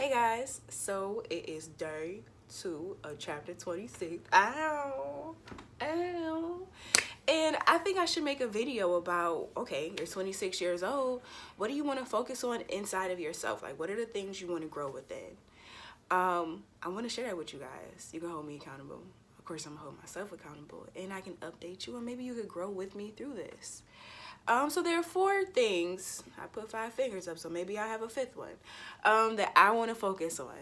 Hey guys, so it is day 2 of chapter 26. Ow, ow. And I think I should make a video about, okay, you're 26 years old. What do you want to focus on inside of yourself? Like, what are the things you want to grow within? I want to share that with you guys. You can hold me accountable. Of course, I'm gonna hold myself accountable, and I can update you, and maybe you could grow with me through this. So there are 4 things. I put 5 fingers up, so maybe I have a 5th one that I want to focus on.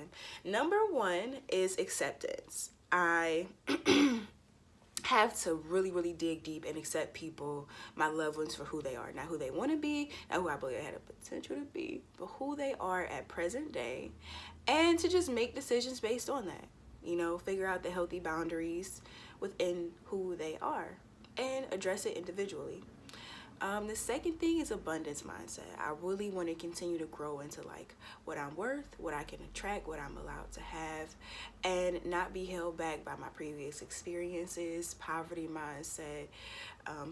Number 1 is acceptance. I have to really dig deep and accept people, my loved ones, for who they are, not who they want to be, not who I believe they had a potential to be, but who they are at present day, and to just make decisions based on that. You know, figure out the healthy boundaries within who they are and address it individually. The second thing is abundance mindset. I really want to continue to grow into like what I'm worth, what I can attract, what I'm allowed to have, and not be held back by my previous experiences, poverty mindset,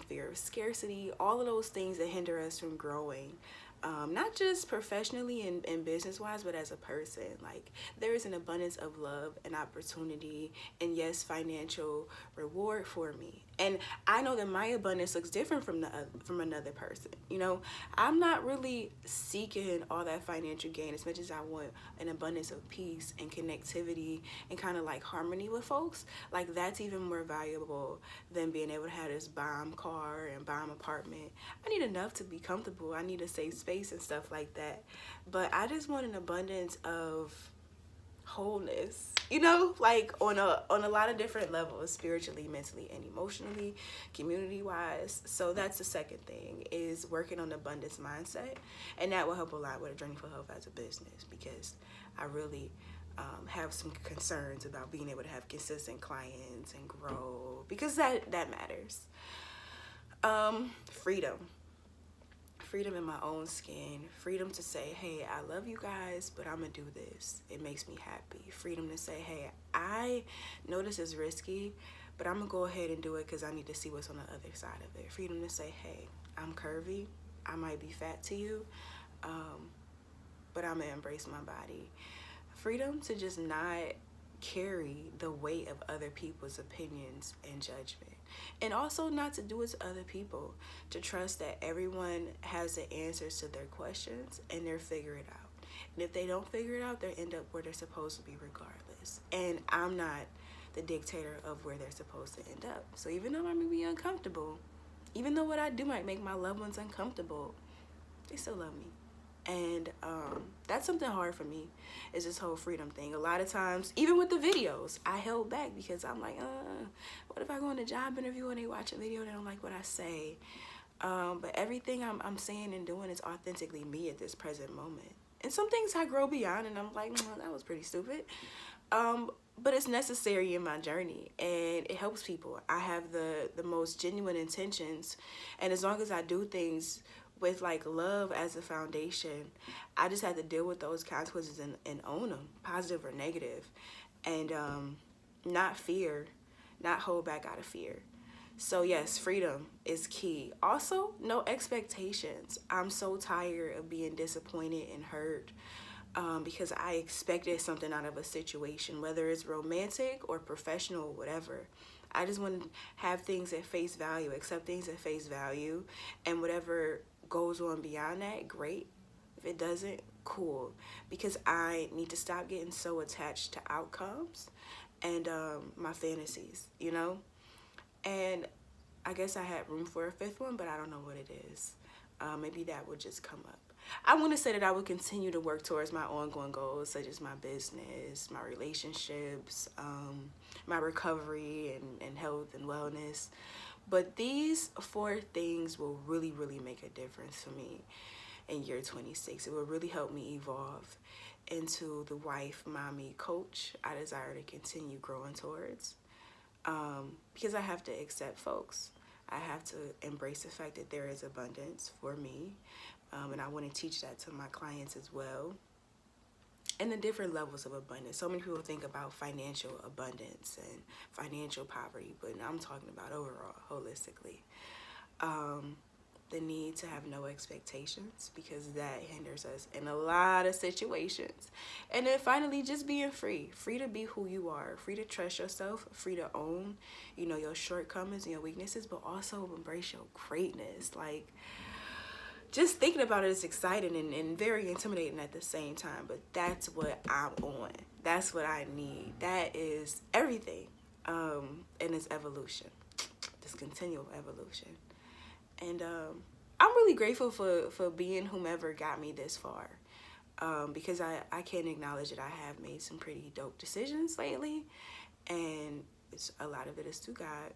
fear of scarcity, all of those things that hinder us from growing. Not just professionally and business wise, but as a person. Like, there is an abundance of love and opportunity and, yes, financial reward for me. And I know that my abundance looks different from another person. You know, I'm not really seeking all that financial gain as much as I want an abundance of peace and connectivity and kind of like harmony with folks. Like, that's even more valuable than being able to have this bomb car and bomb apartment. I need enough to be comfortable. I need a safe space and stuff like that. But I just want an abundance of wholeness, you know, like on a lot of different levels, spiritually, mentally, and emotionally, community wise. So that's the second thing, is working on the abundance mindset, and that will help a lot with a journey for health as a business, because I really have some concerns about being able to have consistent clients and grow, because that matters. Freedom in my own skin, freedom to say, hey, I love you guys, but I'm gonna do this. It makes me happy. Freedom to say, hey, I know this is risky, but I'm gonna go ahead and do it because I need to see what's on the other side of it. Freedom to say, hey, I'm curvy, I might be fat to you, but I'm gonna embrace my body. Freedom to just not carry the weight of other people's opinions and judgment. And also not to do it to other people, to trust that everyone has the answers to their questions and they'll figure it out. And if they don't figure it out, they'll end up where they're supposed to be regardless. And I'm not the dictator of where they're supposed to end up. So even though I may be uncomfortable, even though what I do might make my loved ones uncomfortable, they still love me. And that's something hard for me, is this whole freedom thing. A lot of times, even with the videos, I held back because I'm like, what if I go in a job interview and they watch a video and they don't like what I say? But everything I'm saying and doing is authentically me at this present moment. And some things I grow beyond and I'm like, that was pretty stupid. But it's necessary in my journey and it helps people. I have the most genuine intentions, and as long as I do things with like love as a foundation, I just have to deal with those consequences and own them, positive or negative, and not fear, not hold back out of fear. So yes, freedom is key. Also, no expectations. I'm so tired of being disappointed and hurt because I expected something out of a situation, whether it's romantic or professional or whatever. I just want to have things at face value, accept things at face value, and whatever goes on beyond that, great. If it doesn't, cool. Because I need to stop getting so attached to outcomes and my fantasies, you know? And I guess I had room for a 5th one, but I don't know what it is. Maybe that would just come up. I want to say that I would continue to work towards my ongoing goals, such as my business, my relationships, my recovery and health and wellness. But these 4 things will really make a difference for me in year 26. It will really help me evolve into the wife, mommy, coach I desire to continue growing towards. Because I have to accept folks. I have to embrace the fact that there is abundance for me. And I want to teach that to my clients as well. And the different levels of abundance. So many people think about financial abundance and financial poverty, but I'm talking about overall, holistically. the need to have no expectations, because that hinders us in a lot of situations. And then finally, just being free to be who you are, free to trust yourself, free to own, you know, your shortcomings and your weaknesses, but also embrace your greatness. Like, just thinking about it is exciting and very intimidating at the same time, but that's what I'm on. That's what I need. That is everything. And it's evolution, this continual evolution. And I'm really grateful for being whomever got me this far, because I can acknowledge that I have made some pretty dope decisions lately, and a lot of it is to God.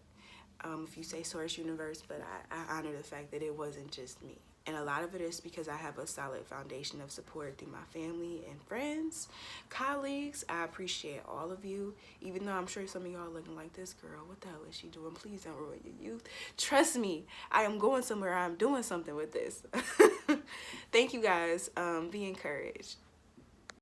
If you say source, universe, but I honor the fact that it wasn't just me. And a lot of it is because I have a solid foundation of support through my family and friends, colleagues. I appreciate all of you, even though I'm sure some of y'all are looking like, this girl, what the hell is she doing? Please don't ruin your youth. Trust me, I am going somewhere. I'm doing something with this. Thank you guys. Be encouraged.